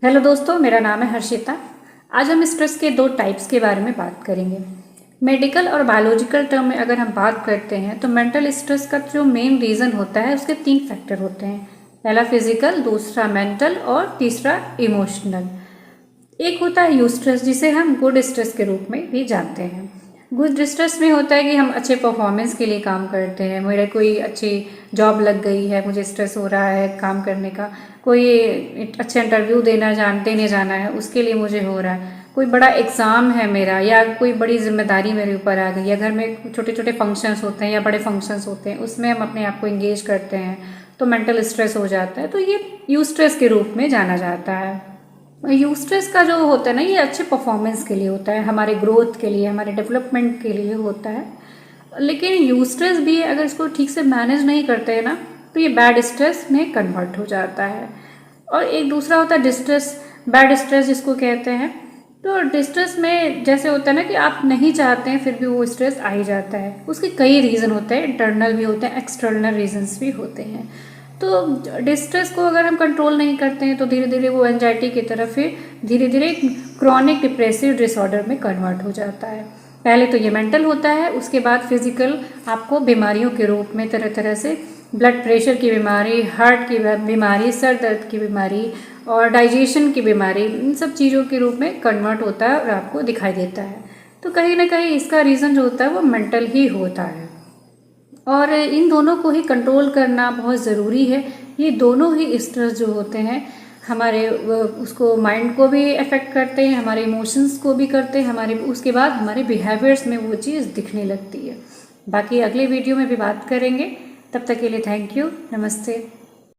Hello दोस्तों, मेरा नाम है हर्षिता। आज हम स्ट्रेस के दो टाइप्स के बारे में बात करेंगे। मेडिकल और बायोलॉजिकल टर्म में अगर हम बात करते हैं तो मेंटल स्ट्रेस का जो मेन रीज़न होता है उसके तीन फैक्टर होते हैं। पहला फिजिकल, दूसरा मेंटल और तीसरा इमोशनल। एक होता है यू स्ट्रेस, जिसे हम गुड स्ट्रेस के रूप में भी जानते हैं। गुड स्ट्रेस में होता है कि हम अच्छे परफॉर्मेंस के लिए काम करते हैं। मेरे कोई अच्छी जॉब लग गई है, मुझे स्ट्रेस हो रहा है काम करने का। कोई अच्छा इंटरव्यू देने जाना है, उसके लिए मुझे हो रहा है। कोई बड़ा एग्ज़ाम है मेरा, या कोई बड़ी जिम्मेदारी मेरे ऊपर आ गई, या घर में छोटे छोटे फंक्शंस होते हैं या बड़े फंक्शंस होते हैं, उसमें हम अपने आप को इंगेज करते हैं तो मेंटल स्ट्रेस हो जाता है। तो ये यू स्ट्रेस के रूप में जाना जाता है। यू स्ट्रेस का जो होता है ना, ये अच्छे परफॉर्मेंस के लिए होता है, हमारे ग्रोथ के लिए, हमारे डेवलपमेंट के लिए होता है। लेकिन यू स्ट्रेस भी अगर इसको ठीक से मैनेज नहीं करते हैं ना, तो ये बैड स्ट्रेस में कन्वर्ट हो जाता है। और एक दूसरा होता है डिस्ट्रेस, बैड स्ट्रेस जिसको कहते हैं। तो डिस्ट्रेस में जैसे होता है ना कि आप नहीं चाहते हैं फिर भी वो स्ट्रेस आ ही जाता है। उसके कई रीज़न होते हैं, इंटरनल भी होते हैं, एक्सटर्नल रीजंस भी होते हैं। तो डिस्ट्रेस को अगर हम कंट्रोल नहीं करते हैं तो धीरे धीरे वो एंजाइटी की तरफ फिर धीरे धीरे क्रॉनिक डिप्रेसिव डिसऑर्डर में कन्वर्ट हो जाता है। पहले तो ये मेंटल होता है, उसके बाद फिजिकल आपको बीमारियों के रूप में तरह तरह से ब्लड प्रेशर की बीमारी, हार्ट की बीमारी, सर दर्द की बीमारी और डाइजेशन की बीमारी, इन सब चीज़ों के रूप में कन्वर्ट होता है और आपको दिखाई देता है। तो कहीं ना कहीं इसका रीज़न जो होता है वो मेंटल ही होता है। और इन दोनों को ही कंट्रोल करना बहुत ज़रूरी है। ये दोनों ही स्ट्रेस जो होते हैं हमारे उसको माइंड को भी अफेक्ट करते हैं, हमारे इमोशंस को भी करते हैं, हमारे उसके बाद हमारे बिहेवियर्स में वो चीज़ दिखने लगती है। बाकी अगले वीडियो में भी बात करेंगे। तब तक के लिए थैंक यू, नमस्ते।